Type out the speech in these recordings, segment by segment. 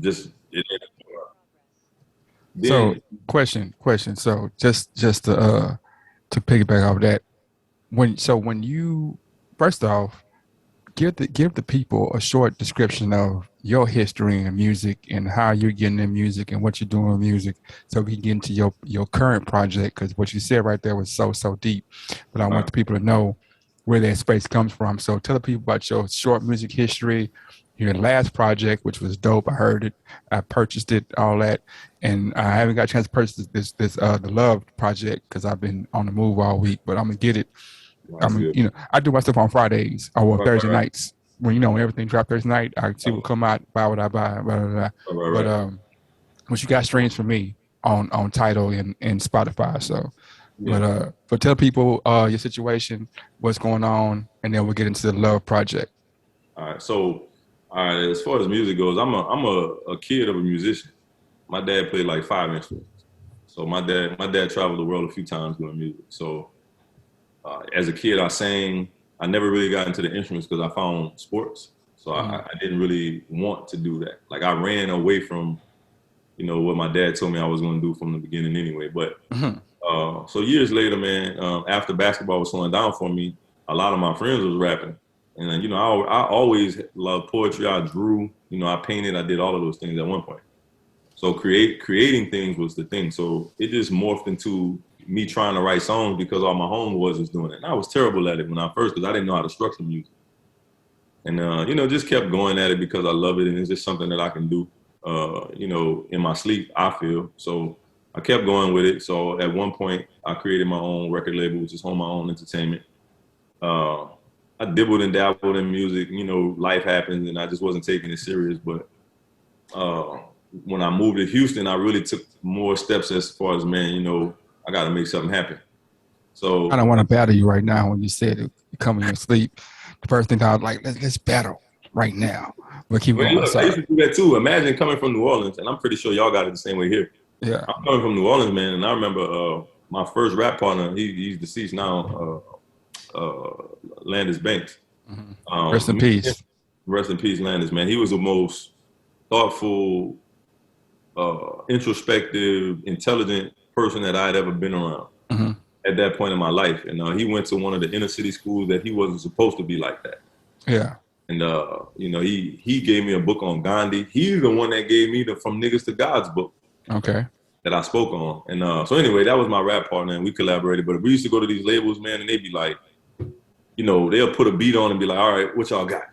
just it. So Then question. So just to piggyback off that, when you first off give the people a short description of your history in music and how you're getting in music and what you're doing with music, so we can get into your current project, because what you said right there was so deep. But I want uh, the people to know where that space comes from. So tell the people about your short music history, your last project, which was dope. I heard it, I purchased it, all that, and I haven't got a chance to purchase this the Love project because I've been on the move all week. But I'm gonna get it. I that's mean, good. I do my stuff on Fridays or Right, Thursday right, nights when when everything drops Thursday night. I see right, what come out, buy what I buy, blah blah blah. right, right, But right. but you got streams for me on Tidal and Spotify. So, Yeah. but tell people your situation, what's going on, and then we'll get into the Love project. All right. So, all right. As far as music goes, I'm a kid of a musician. My dad played like five instruments. So my dad traveled the world a few times doing music. So as a kid, I sang. I never really got into the instruments because I found sports. So Mm-hmm. I didn't really want to do that. Like I ran away from what my dad told me I was going to do from the beginning anyway. But Mm-hmm. so years later, man, after basketball was slowing down for me, a lot of my friends was rapping, and I always loved poetry. I drew, I painted, I did all of those things at one point. So creating things was the thing. So it just morphed into me trying to write songs because all my homeboys was doing it. And I was terrible at it when I first because I didn't know how to structure music. And just kept going at it because I love it and it's just something that I can do. In my sleep, I feel. So I kept going with it. So at one point, I created my own record label, which is Home My Own Entertainment. Uh, I dibbled and dabbled in music. Life happens, and I just wasn't taking it serious. But uh, when I moved to Houston, I really took more steps as far as man, I got to make something happen. I So don't want to battle you right now when you said it. You come in your sleep. The first thing I was like, let's battle right now. But keep man, going. look, I used Sorry. to do that too. Imagine coming from New Orleans, and I'm pretty sure y'all got it the same way here. Yeah. I'm coming from New Orleans, man, and I remember my first rap partner. He's deceased now. Landis Banks. Mm-hmm. Rest in Me and him, peace. rest in peace, Landis. Man, he was the most thoughtful, introspective, intelligent person that I had ever been around Mm-hmm. at that point in my life. And he went to one of the inner city schools that he wasn't supposed to be like that. Yeah. And he gave me a book on Gandhi. He's the one that gave me the From Niggas to Gods book Okay. that I spoke on. And so anyway, that was my rap partner, and we collaborated. But we used to go to these labels, man, and they'd be like, they'll put a beat on and be like, all right, what y'all got?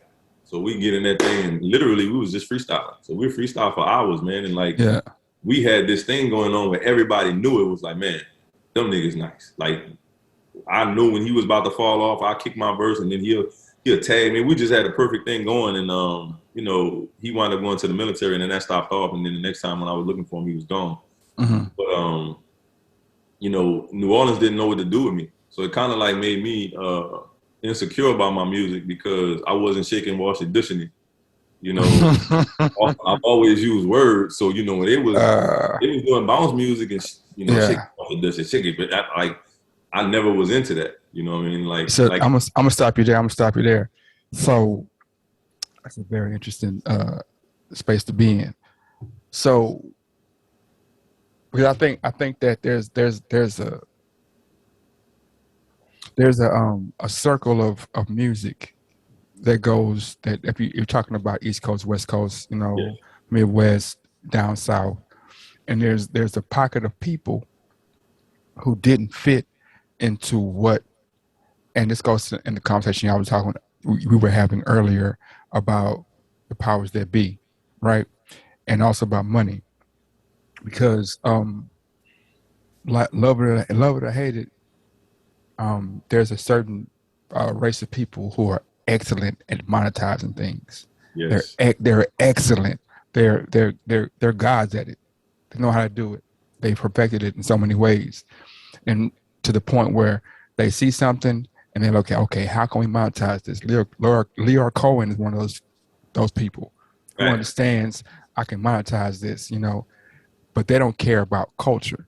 So we get in that thing, and literally we was just freestyling. So we freestyle for hours, man, and like Yeah. we had this thing going on where everybody knew it was like, man, them niggas nice. Like I knew when he was about to fall off, I kick my verse, and then he'll tag me. We just had a perfect thing going, and he wound up going to the military, and then that stopped off. And then the next time when I was looking for him, he was gone. Mm-hmm. But New Orleans didn't know what to do with me, so it kind of like made me insecure about my music because I wasn't shaking, washing, dishing it. You know, I've always used words, so when it was doing bounce music and shake yeah. it, shake it, but I never was into that. You know what I mean? So Like I'm gonna stop you there. I'm gonna stop you there. So that's a very interesting space to be in. So because I think that there's a circle of music that goes that if you're talking about East Coast, West Coast, yeah, Midwest, down south, and there's a pocket of people who didn't fit into what, and this goes in the conversation I was talking we were having earlier about the powers that be, right? And also about money, because like love it or hate it, there's a certain race of people who are excellent at monetizing things. yes, They're excellent. They're gods at it. They know how to do it. They perfected it in so many ways, and to the point where they see something and they're like, okay, how can we monetize this? Leo Cohen is one of those people who right, understands I can monetize this, but they don't care about culture.